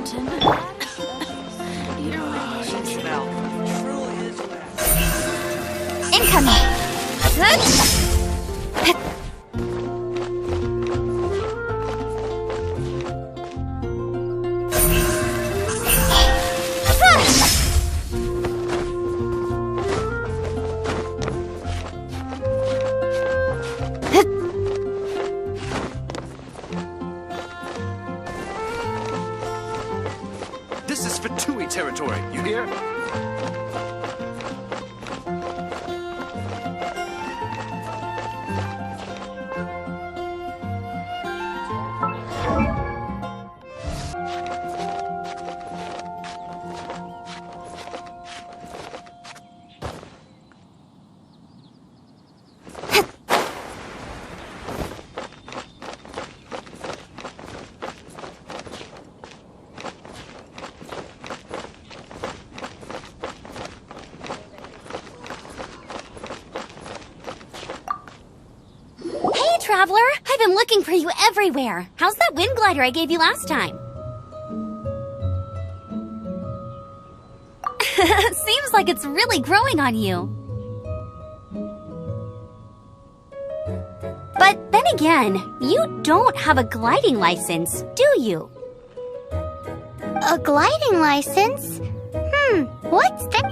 mountain. Your radiation smell truly is bad. Incoming! This is Fatui territory, you hear? Traveler, I've been looking for you everywhere. How's that wind glider I gave you last time? Seems like it's really growing on you. But then again, you don't have a gliding license, do you? A gliding license? What's that?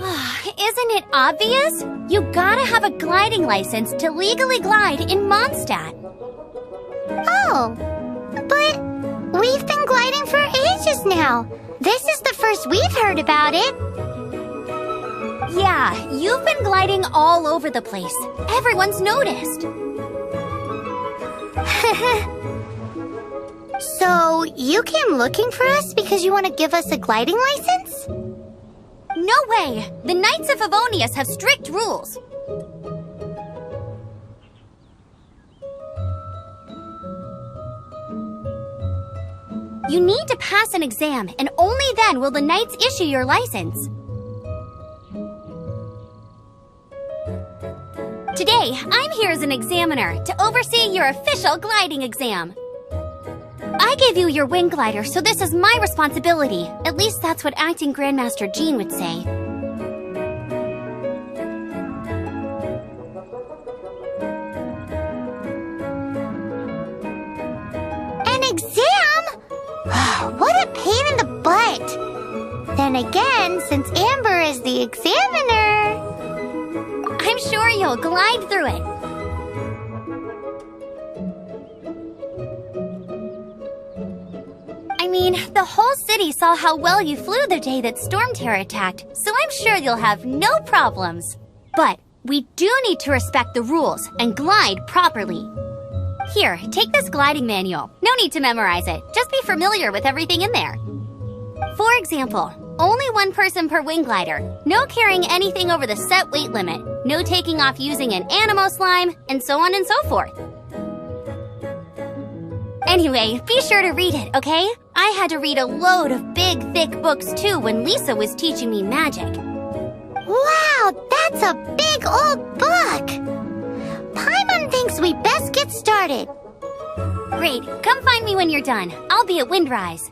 Isn't it obvious? You gotta have a gliding license to legally glide in Mondstadt. Oh, but we've been gliding for ages now. This is the first we've heard about it. Yeah, you've been gliding all over the place. Everyone's noticed. So, you came looking for us because you want to give us a gliding license? No way! The Knights of Favonius have strict rules. You need to pass an exam, and only then will the Knights issue your license. Today, I'm here as an examiner to oversee your official gliding exam. I gave you your wing glider, so this is my responsibility. At least that's what Acting Grandmaster Jean would say. An exam? What a pain in the butt. Then again, since Amber is the examiner... I'm sure you'll glide through it. I mean, the whole city saw how well you flew the day that Storm Terror attacked, so I'm sure you'll have no problems. But we do need to respect the rules and glide properly. Here, take this gliding manual. No need to memorize it. Just be familiar with everything in there. For example, only one person per wing glider, no carrying anything over the set weight limit, no taking off using an animo slime, and so on and so forth. Anyway, be sure to read it, okay? I had to read a load of big, thick books too when Lisa was teaching me magic. Wow, that's a big old book! Paimon thinks we best get started. Great, come find me when you're done. I'll be at Windrise.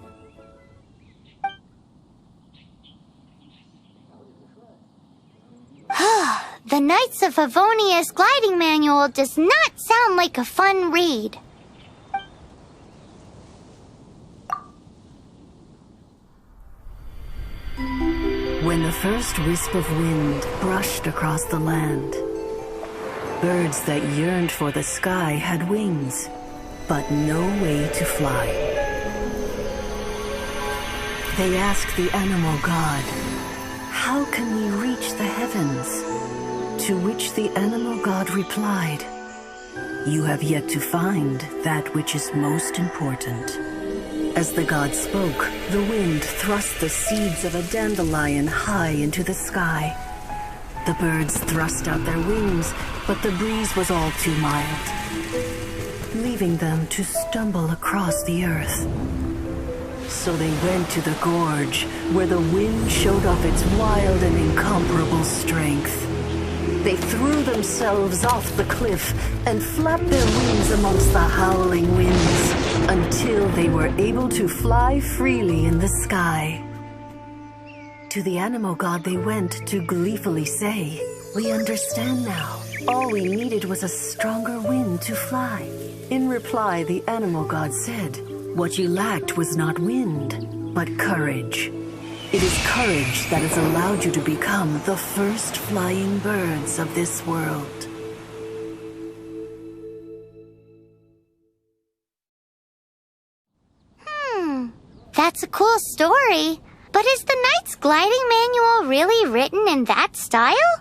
The Knights of Favonius gliding manual does not sound like a fun read. When the first wisp of wind brushed across the land, birds that yearned for the sky had wings, but no way to fly. They asked the animal god, "How can we reach the heavens?" To which the animal god replied, "You have yet to find that which is most important." As the god spoke, the wind thrust the seeds of a dandelion high into the sky. The birds thrust out their wings, but the breeze was all too mild, leaving them to stumble across the earth. So they went to the gorge, where the wind showed off its wild and incomparable strength. They threw themselves off the cliff and flapped their wings amongst the howling winds until they were able to fly freely in the sky. To the animal god they went to gleefully say, "We understand now. All we needed was a stronger wind to fly." In reply, the animal god said, "What you lacked was not wind, but courage. It is courage that has allowed you to become the first flying birds of this world." That's a cool story. But is the Knight's gliding manual really written in that style?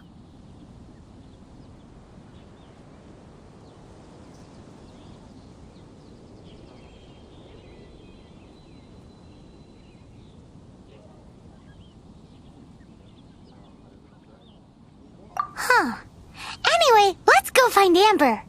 Huh. Anyway, let's go find Amber.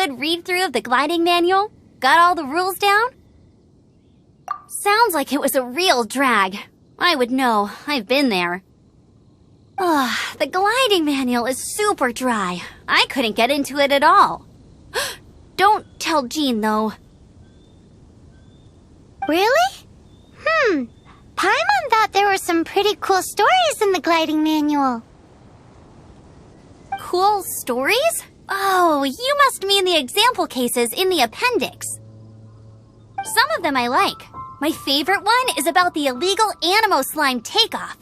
good read-through of the gliding manual? Got all the rules down? Sounds like it was a real drag. I would know. I've been there. Ugh, the gliding manual is super dry. I couldn't get into it at all. Don't tell Jean, though. Really? Paimon thought there were some pretty cool stories in the gliding manual. Cool stories? Oh, you must mean the example cases in the appendix. Some of them I like. My favorite one is about the illegal Animo Slime takeoff.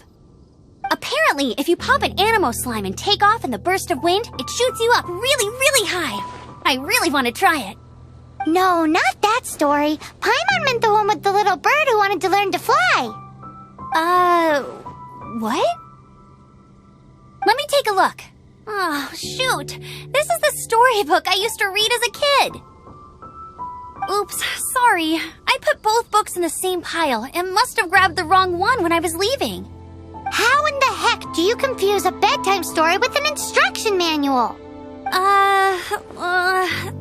Apparently, if you pop an Animo Slime and take off in the burst of wind, it shoots you up really, really high. I really want to try it. No, not that story. Paimon meant the one with the little bird who wanted to learn to fly. What? Let me take a look. Oh, shoot. This is the storybook I used to read as a kid. Oops, sorry. I put both books in the same pile and must have grabbed the wrong one when I was leaving. How in the heck do you confuse a bedtime story with an instruction manual?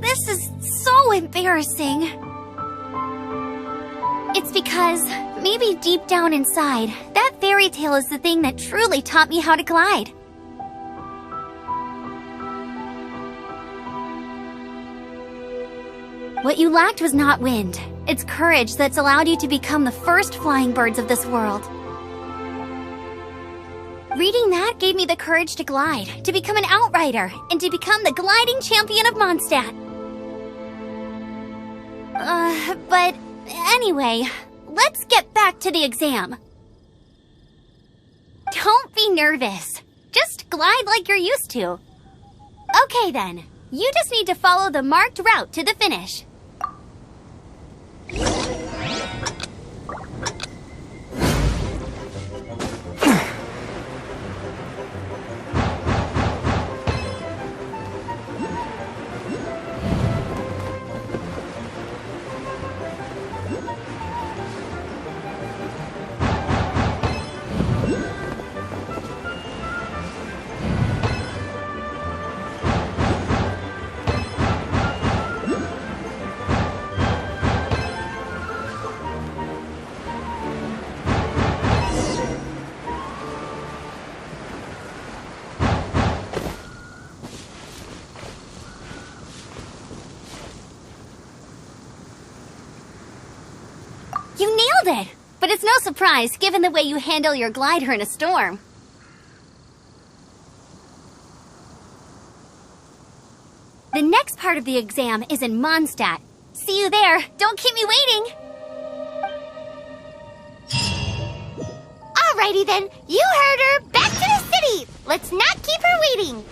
This is so embarrassing. It's because, maybe deep down inside, that fairy tale is the thing that truly taught me how to glide. What you lacked was not wind. It's courage that's allowed you to become the first flying birds of this world. Reading that gave me the courage to glide, to become an outrider, and to become the gliding champion of Mondstadt. But anyway, let's get back to the exam. Don't be nervous. Just glide like you're used to. Okay then, you just need to follow the marked route to the finish. You nailed it! But it's no surprise, given the way you handle your glider in a storm. The next part of the exam is in Mondstadt. See you there. Don't keep me waiting! Alrighty then, you heard her. Back to the city. Let's not keep her waiting.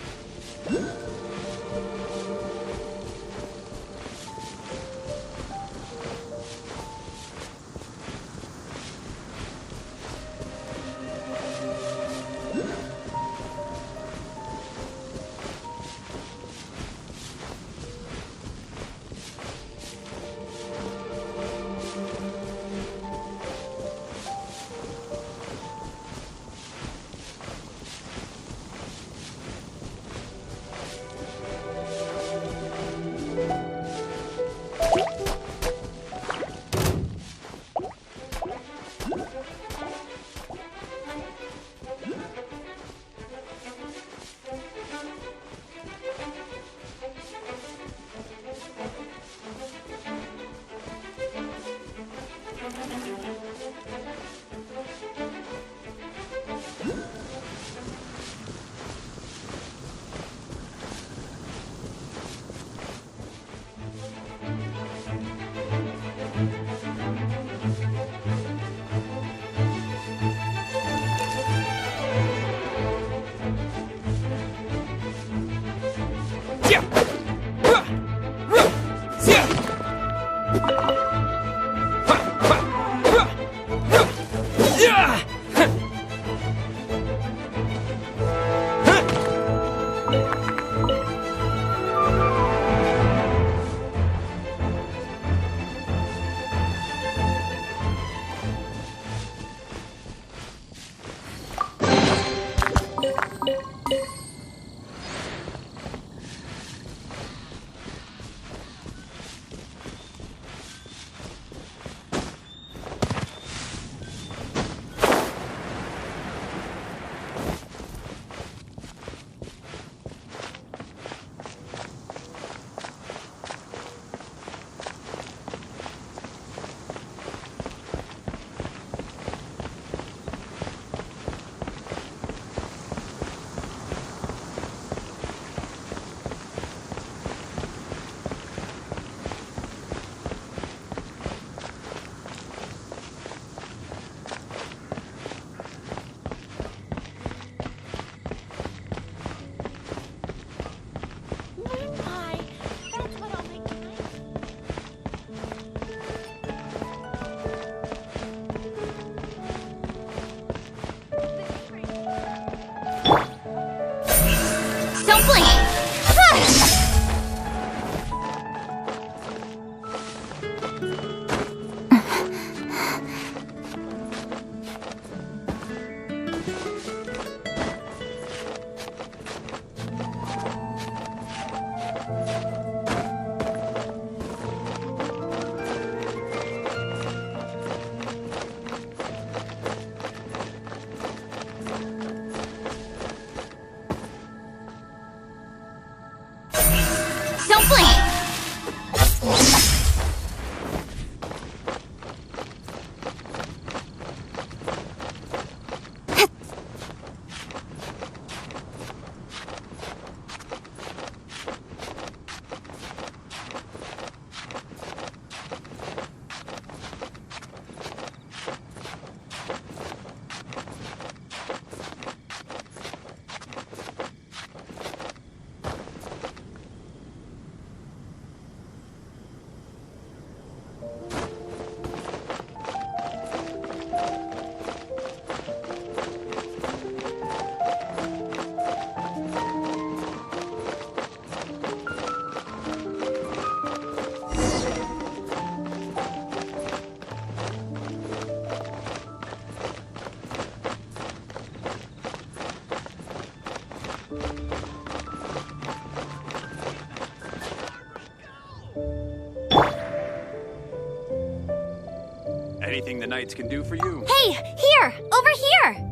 Anything the knights can do for you? Hey, here! Over here!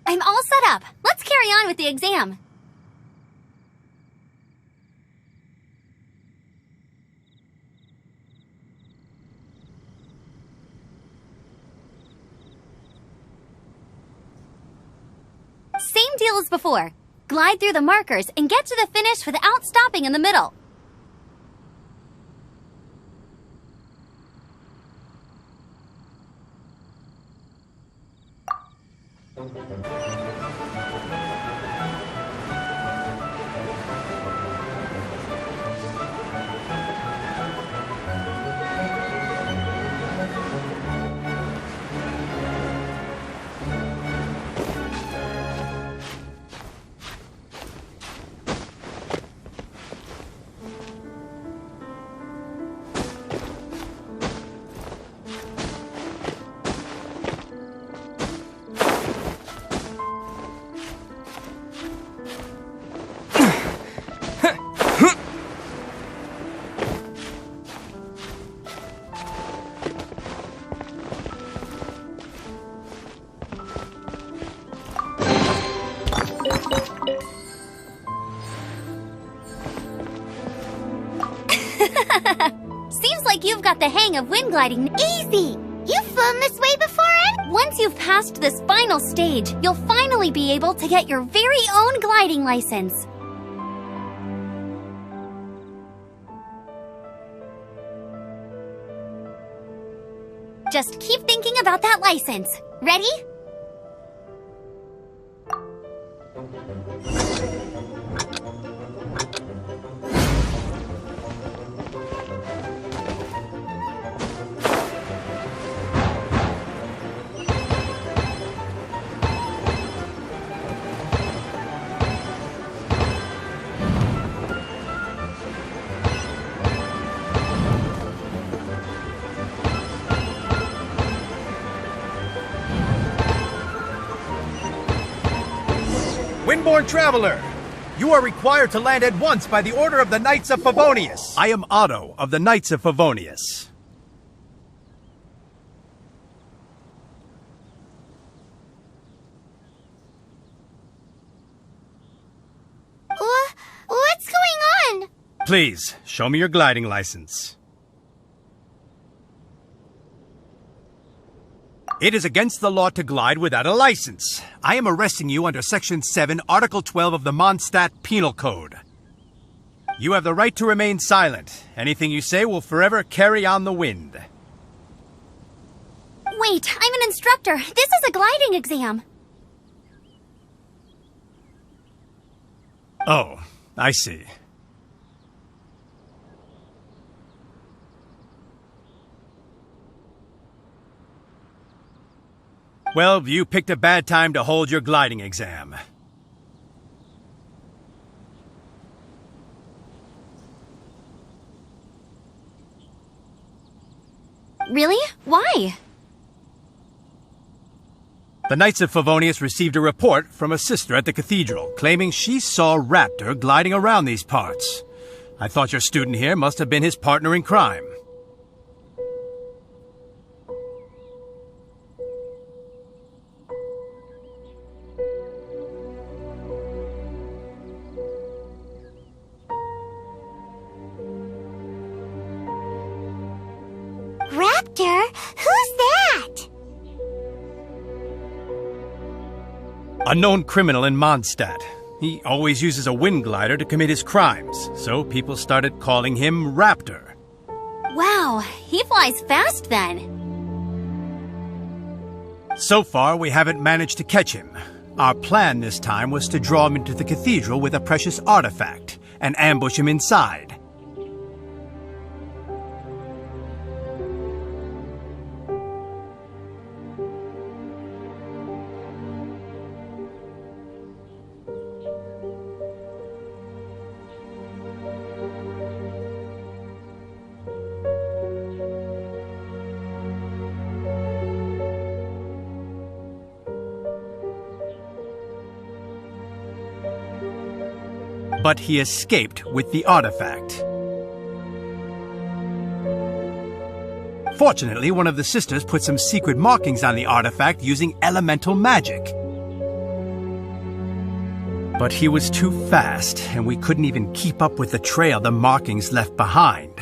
I'm all set up. Let's carry on with the exam. Same deal as before. Glide through the markers and get to the finish without stopping in the middle. Seems like you've got the hang of wind gliding. Easy! You've flown this way before, and Once you've passed this final stage, you'll finally be able to get your very own gliding license. Just keep thinking about that license. Ready? Windborne traveler, you are required to land at once by the order of the Knights of Favonius. I am Otto of the Knights of Favonius. What's going on? Please, show me your gliding license. It is against the law to glide without a license. I am arresting you under Section 7, Article 12 of the Mondstadt Penal Code. You have the right to remain silent. Anything you say will forever carry on the wind. Wait, I'm an instructor. This is a gliding exam. Oh, I see. Well, you picked a bad time to hold your gliding exam. Really? Why? The Knights of Favonius received a report from a sister at the cathedral, claiming she saw Raptor gliding around these parts. I thought your student here must have been his partner in crime. Raptor? Who's that? A known criminal in Mondstadt. He always uses a wind glider to commit his crimes, so people started calling him Raptor. Wow, he flies fast then. So far, we haven't managed to catch him. Our plan this time was to draw him into the cathedral with a precious artifact and ambush him inside. but he escaped with the artifact. Fortunately, one of the sisters put some secret markings on the artifact using elemental magic. But he was too fast, and we couldn't even keep up with the trail the markings left behind.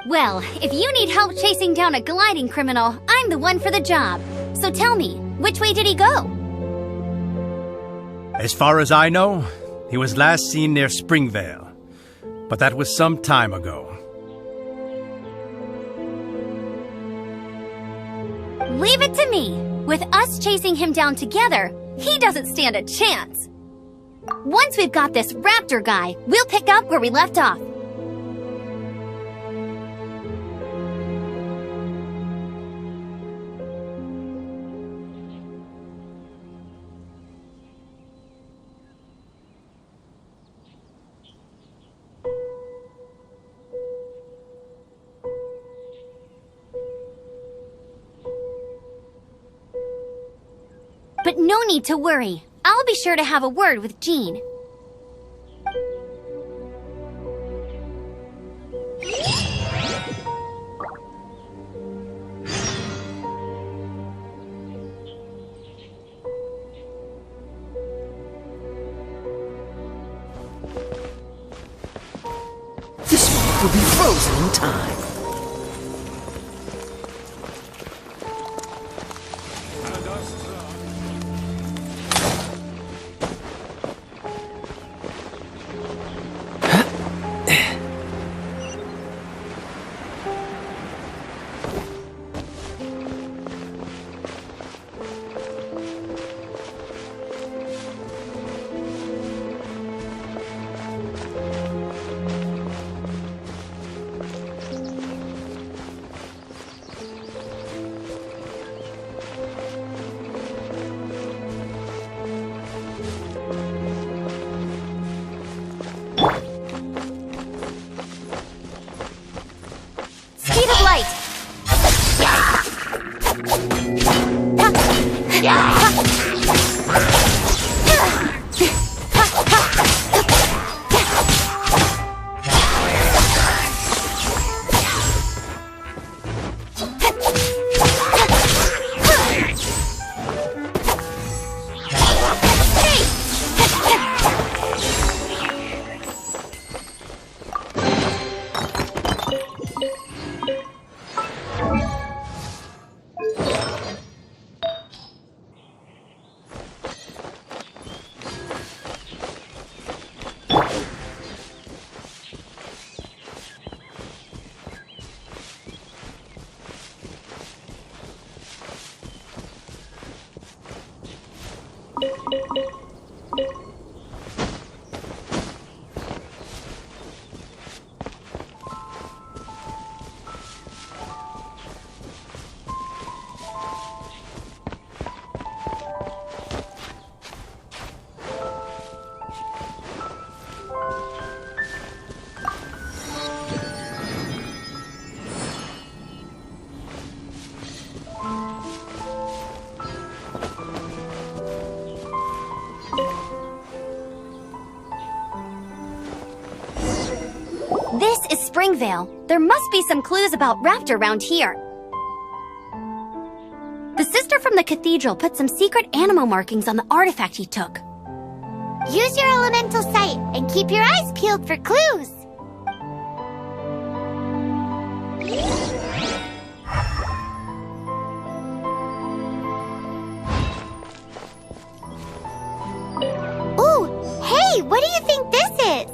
Well, if you need help chasing down a gliding criminal, I'm the one for the job. So tell me, which way did he go? As far as I know, he was last seen near Springvale. But that was some time ago. Leave it to me. With us chasing him down together, he doesn't stand a chance. Once we've got this raptor guy, we'll pick up where we left off. But no need to worry. I'll be sure to have a word with Jean. This one will be frozen in time. Speed of light! This is Springvale. There must be some clues about Raptor around here. The sister from the cathedral put some secret animal markings on the artifact he took. Use your elemental sight and keep your eyes peeled for clues. Ooh, hey, what do you think this is?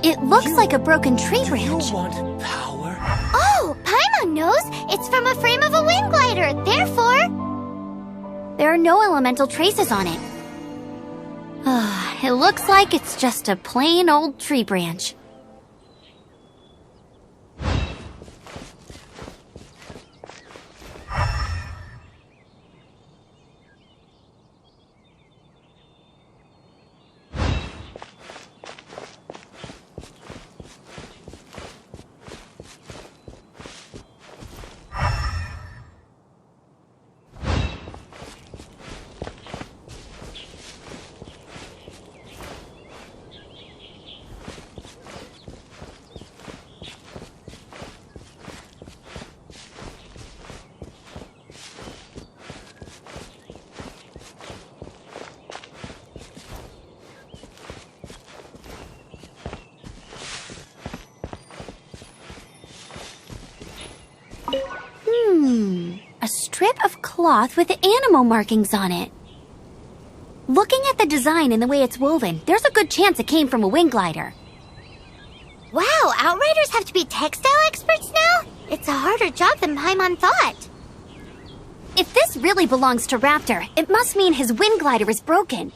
It looks like a broken tree branch. You want power? Oh, Paimon knows. It's from a frame of a wind glider. Therefore, There are no elemental traces on it. It looks like it's just a plain old tree branch. A strip of cloth with animal markings on it. Looking at the design and the way it's woven, there's a good chance it came from a wing glider. Wow, Outriders have to be textile experts now? It's a harder job than Paimon thought. If this really belongs to Raptor, it must mean his wind glider is broken.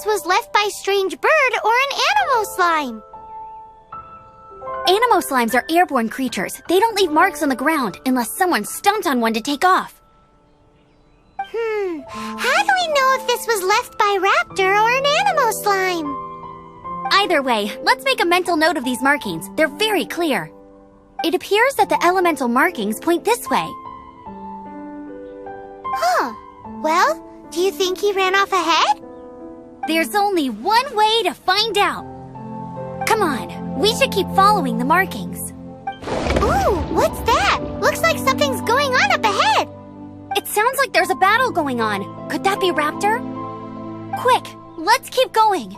Was left by strange bird or an animal slime. Animo slimes are airborne creatures. They don't leave marks on the ground unless someone stomped on one to take off. How do we know if this was left by Raptor or an animal slime? Either way, let's make a mental note of these markings. They're very clear. It appears that the elemental markings point this way. Huh. Well, do you think he ran off ahead? There's only one way to find out. Come on, we should keep following the markings. Ooh, what's that? Looks like something's going on up ahead. It sounds like there's a battle going on. Could that be Raptor? Quick, let's keep going.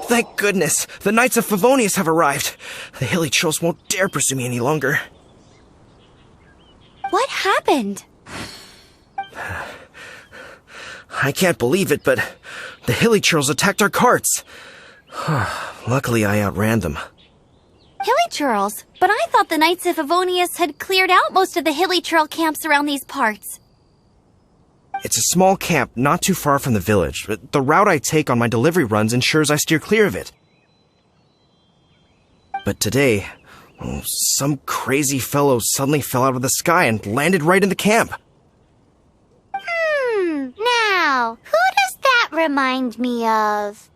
Thank goodness, the Knights of Favonius have arrived. The hilly trolls won't dare pursue me any longer. What happened? I can't believe it, but the hilly trolls attacked our carts. Luckily, I outran them. Hilly churls? But I thought the Knights of Favonius had cleared out most of the hilly churl camps around these parts. It's a small camp not too far from the village. The route I take on my delivery runs ensures I steer clear of it. But today, some crazy fellow suddenly fell out of the sky and landed right in the camp. Now, who does that remind me of?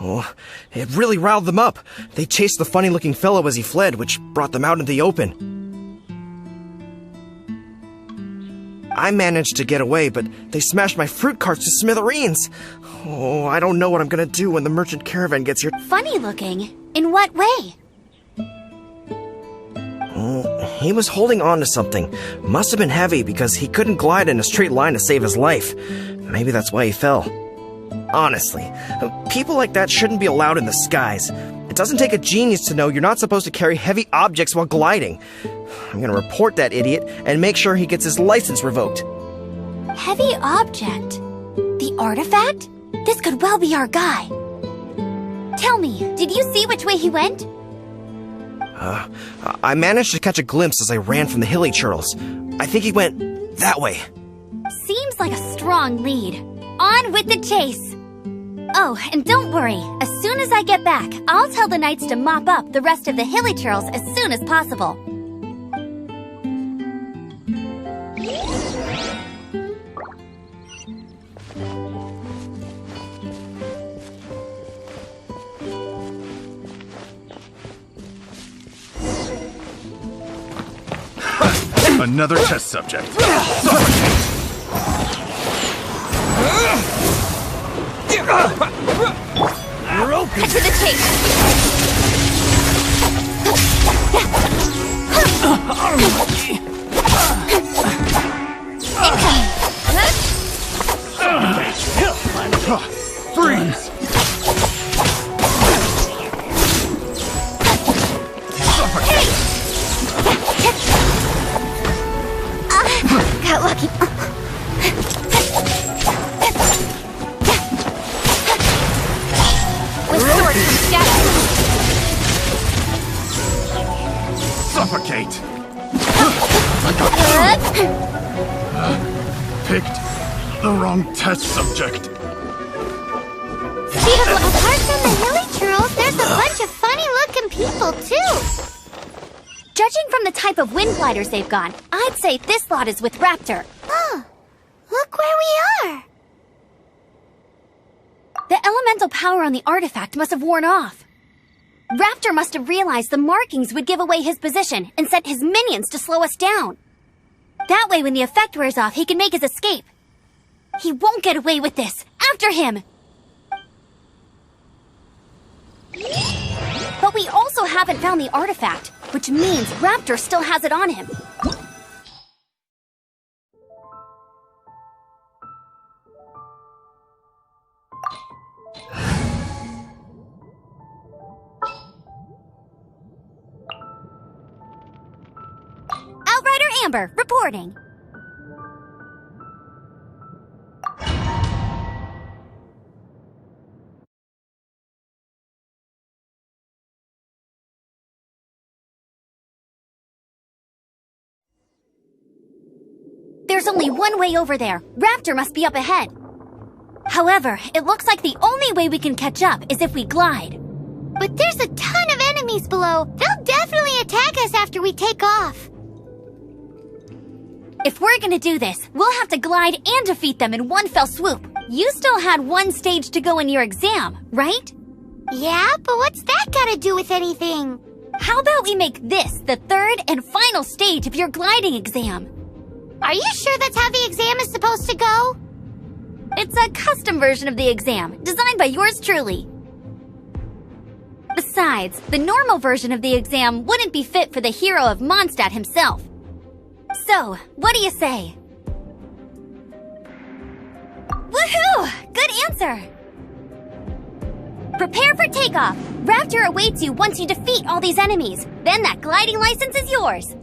Oh, it really riled them up. They chased the funny-looking fellow as he fled, which brought them out into the open. I managed to get away, but they smashed my fruit carts to smithereens. Oh, I don't know what I'm gonna do when the merchant caravan gets here. Funny looking? In what way? Oh, he was holding on to something. Must have been heavy because he couldn't glide in a straight line to save his life. Maybe that's why he fell. Honestly, people like that shouldn't be allowed in the skies. It doesn't take a genius to know you're not supposed to carry heavy objects while gliding. I'm gonna report that idiot and make sure he gets his license revoked. Heavy object? The artifact? This could well be our guy. Tell me, did you see which way he went? I managed to catch a glimpse as I ran from the hilly churls. I think he went that way. Seems like a strong lead. On with the chase! Oh, and don't worry. As soon as I get back, I'll tell the knights to mop up the rest of the hilly churls as soon as possible. Another test subject. You're open. Cut to the chase. Suffocate! Picked the wrong test subject. Apart from the hilly churls, there's a bunch of funny-looking people, too. Judging from the type of wind gliders they've gone, I'd say this lot is with Raptor. Oh, look where we are. The elemental power on the artifact must have worn off. Raptor must have realized the markings would give away his position and sent his minions to slow us down. That way, when the effect wears off, he can make his escape. He won't get away with this. After him! But we also haven't found the artifact, which means Raptor still has it on him. Outrider Amber, reporting. There's only one way over there. Raptor must be up ahead. However, it looks like the only way we can catch up is if we glide. But there's a ton of enemies below. They'll definitely attack us after we take off. If we're gonna do this, we'll have to glide and defeat them in one fell swoop. You still had one stage to go in your exam, right? Yeah, but what's that gotta do with anything? How about we make this the third and final stage of your gliding exam? Are you sure that's how the exam is supposed to go? It's a custom version of the exam, designed by yours truly. Besides, the normal version of the exam wouldn't be fit for the hero of Mondstadt himself. So, what do you say? Woohoo! Good answer! Prepare for takeoff. Raptor awaits you once you defeat all these enemies. Then that gliding license is yours.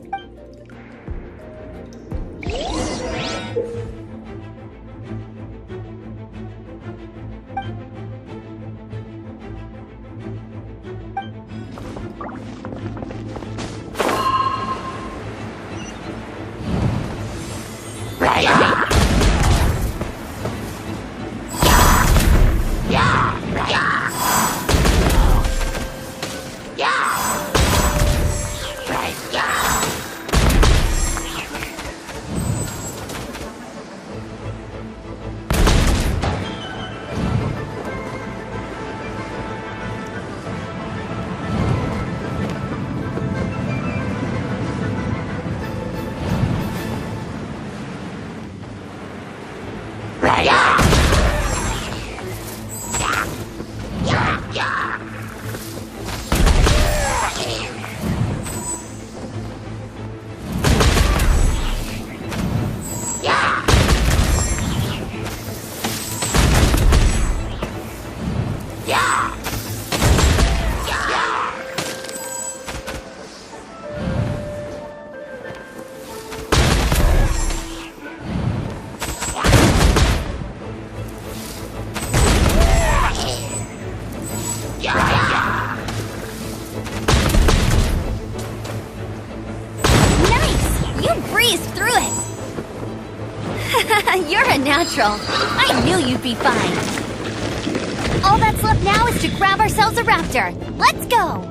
You're a natural. I knew you'd be fine. All that's left now is to grab ourselves a raptor. Let's go!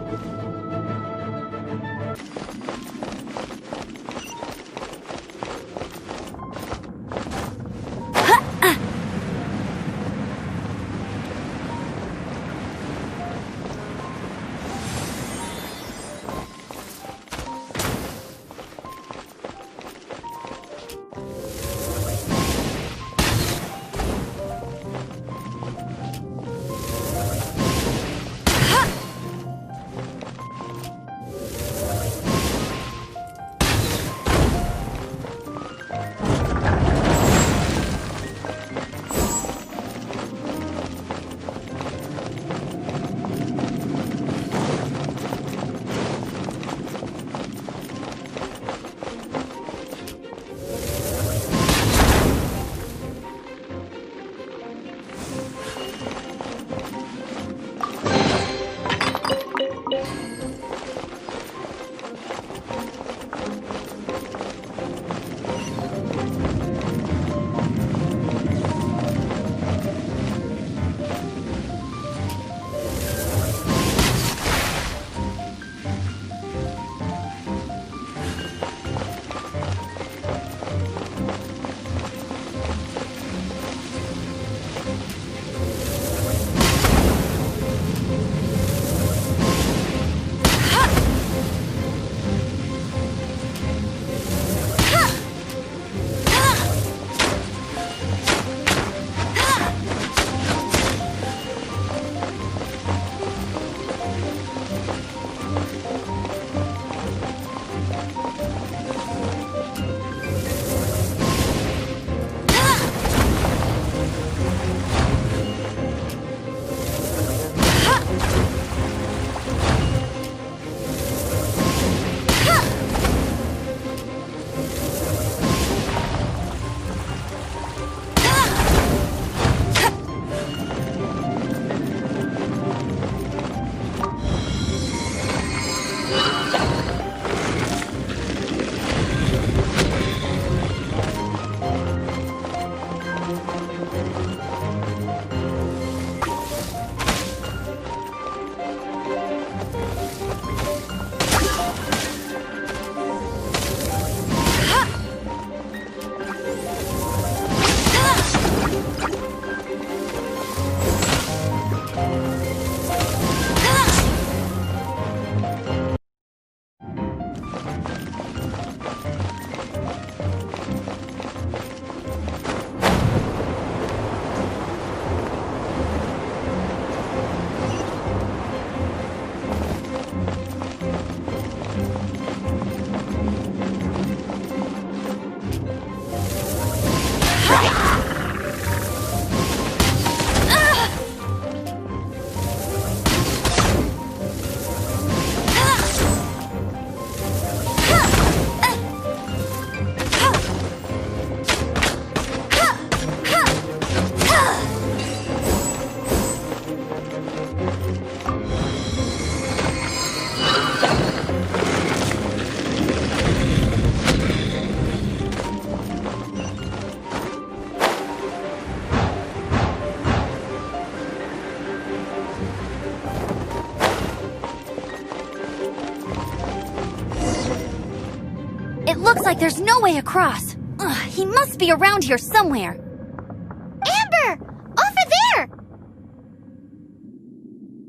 Looks like there's no way across. Ugh, he must be around here somewhere. Amber! Over there!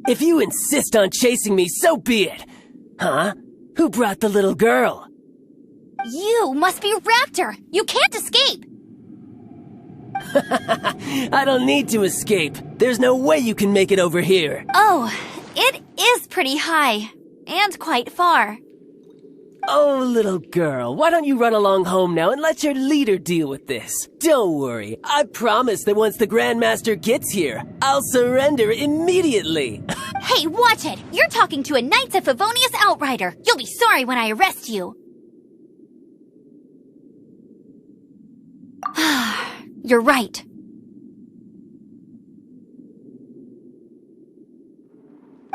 If you insist on chasing me, so be it. Huh? Who brought the little girl? You must be Raptor. You can't escape. I don't need to escape. There's no way you can make it over here. Oh, it is pretty high. And quite far. Oh, little girl, why don't you run along home now and let your leader deal with this? Don't worry, I promise that once the Grandmaster gets here, I'll surrender immediately. Hey, watch it! You're talking to a Knights of Favonius outrider. You'll be sorry when I arrest you. You're right.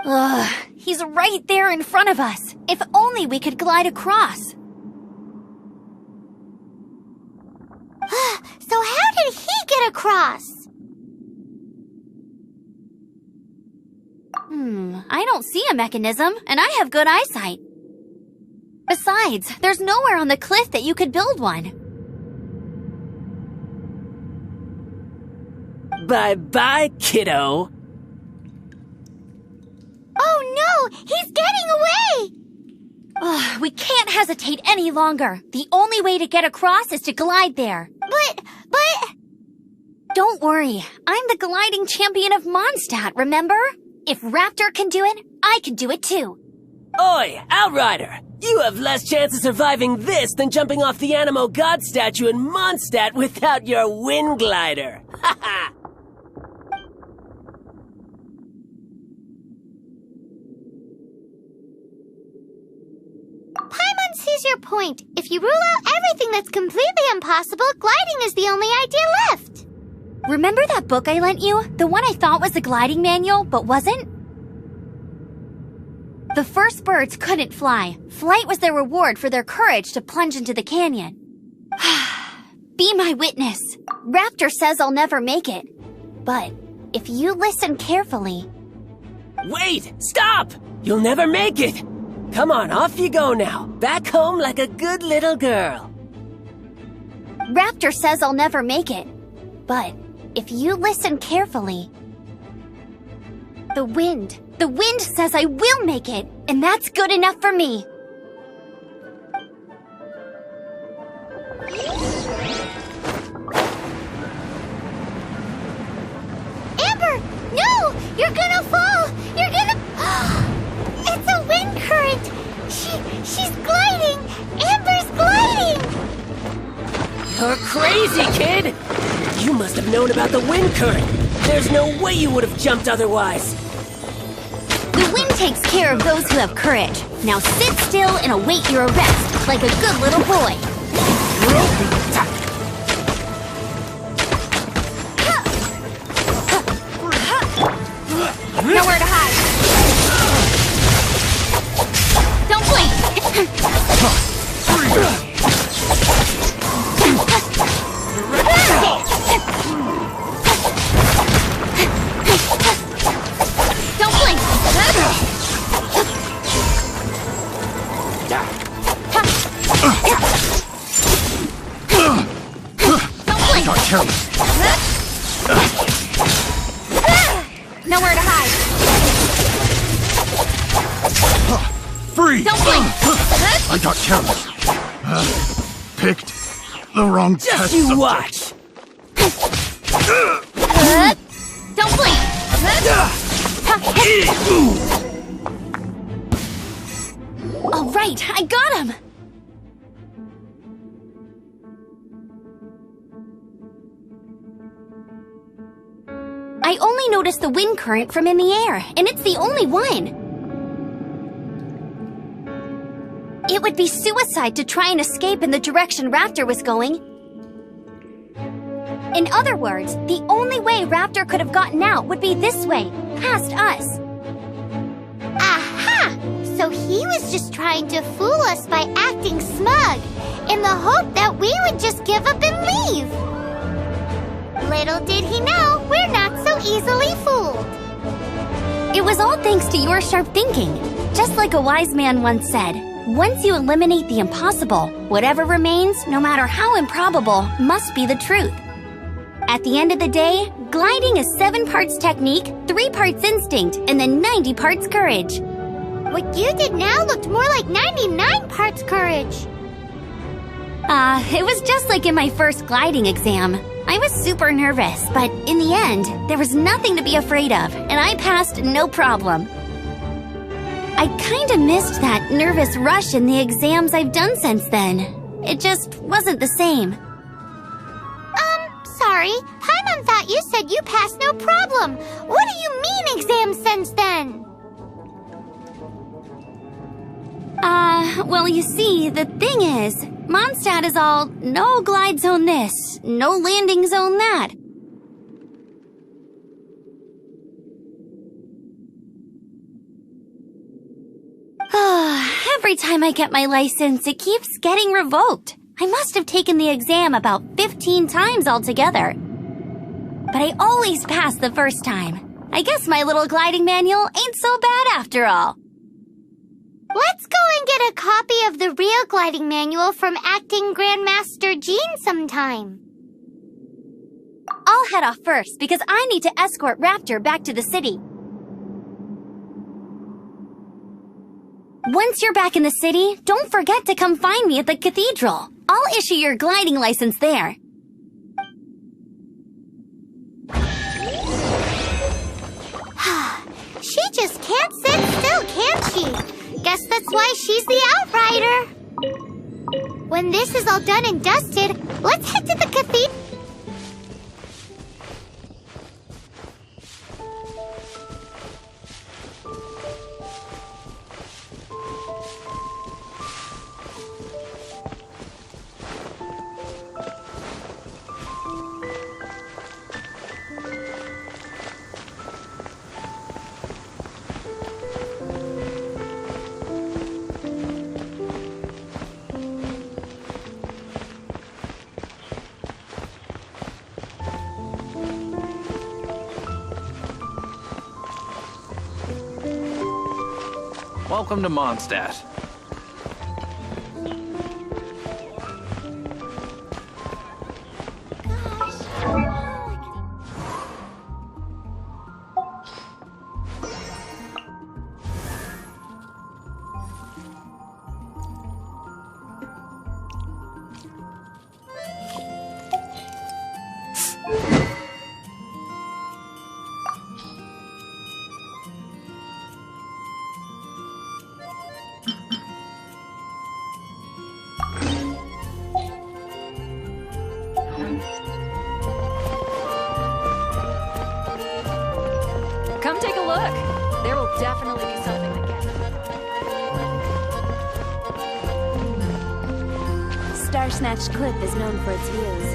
Ugh, he's right there in front of us. If only we could glide across. So how did he get across? I don't see a mechanism, and I have good eyesight. Besides, there's nowhere on the cliff that you could build one. Bye-bye, kiddo. Oh no! He's getting away! Ugh, we can't hesitate any longer. The only way to get across is to glide there. But... Don't worry. I'm the gliding champion of Mondstadt, remember? If Raptor can do it, I can do it too. Oi, Outrider! You have less chance of surviving this than jumping off the Animo God statue in Mondstadt without your wind glider. Ha ha! Paimon sees your point. If you rule out everything that's completely impossible, gliding is the only idea left. Remember that book I lent you? The one I thought was the gliding manual, but wasn't? The first birds couldn't fly. Flight was their reward for their courage to plunge into the canyon. Be my witness. Raptor says I'll never make it. But if you listen carefully... Wait! Stop! You'll never make it! Come on, off you go now. Back home like a good little girl. Raptor says I'll never make it. But if you listen carefully... The wind says I will make it, and that's good enough for me. Amber! No! You're gonna fall! You're gonna... It's a wind current! She's gliding! Amber's gliding! You're crazy, kid! You must have known about the wind current. There's no way you would have jumped otherwise. The wind takes care of those who have courage. Now sit still and await your arrest, like a good little boy. Nowhere to hide. Don't Don't blink! Don't blink! Got careless. Nowhere to hide! Freeze! Don't blink! I got careless. Picked the wrong test Just you subject. watch! Don't blink! All right, I got him! I only noticed the wind current from in the air, and it's the only one. It would be suicide to try and escape in the direction Raptor was going. In other words, the only way Raptor could have gotten out would be this way, past us. Aha! So he was just trying to fool us by acting smug, in the hope that we would just give up and leave. Little did he know, we're not so easily fooled. It was all thanks to your sharp thinking. Just like a wise man once said, once you eliminate the impossible, whatever remains, no matter how improbable, must be the truth. At the end of the day, gliding is 7 parts technique, 3 parts instinct, and then 90 parts courage. What you did now looked more like 99 parts courage. It was just like in my first gliding exam. I was super nervous, but in the end, there was nothing to be afraid of, and I passed no problem. I kinda missed that nervous rush in the exams I've done since then. It just wasn't the same. Sorry, Paimon thought you said you passed no problem. What do you mean exams since then? Well, you see, the thing is, Mondstadt is all no glide zone this, no landing zone that. Every time I get my license, it keeps getting revoked. I must have taken the exam about 15 times altogether. But I always pass the first time. I guess my little gliding manual ain't so bad after all. Let's go and get a copy of the real gliding manual from Acting Grandmaster Jean sometime. I'll head off first because I need to escort Raptor back to the city. Once you're back in the city, don't forget to come find me at the cathedral. I'll issue your gliding license there. She just can't sit still, can she? Guess that's why she's the outrider. When this is all done and dusted, let's head to the cathedral. Welcome to Mondstadt. Come take a look. There will definitely be something to get. Star Snatched Cliff is known for its views.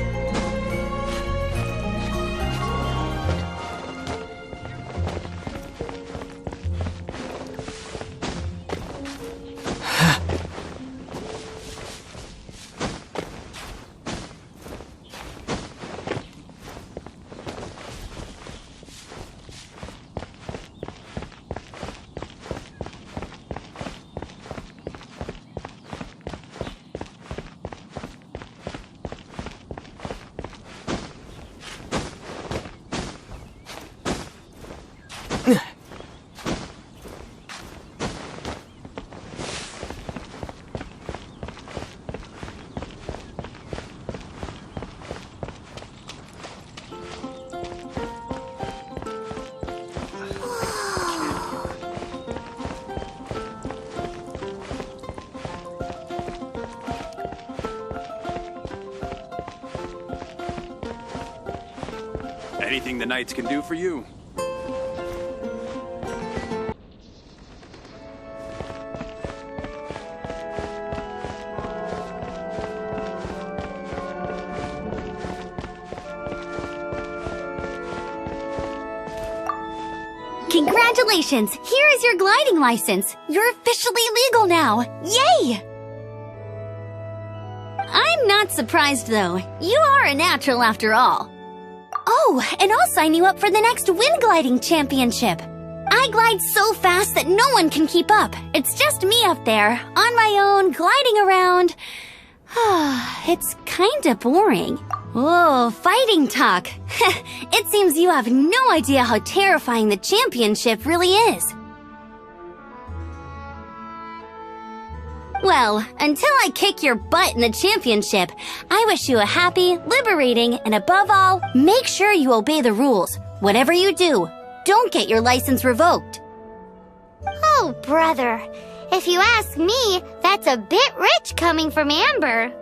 Anything the Knights can do for you. Congratulations! Here is your gliding license. You're officially legal now. Yay! I'm not surprised, though. You are a natural after all. Oh, and I'll sign you up for the next wind gliding championship. I glide so fast that no one can keep up. It's just me up there, on my own, gliding around. It's kinda boring. Oh, fighting talk. It seems you have no idea how terrifying the championship really is. Well, until I kick your butt in the championship, I wish you a happy, liberating, and above all, make sure you obey the rules. Whatever you do, don't get your license revoked. Oh, brother. If you ask me, that's a bit rich coming from Amber.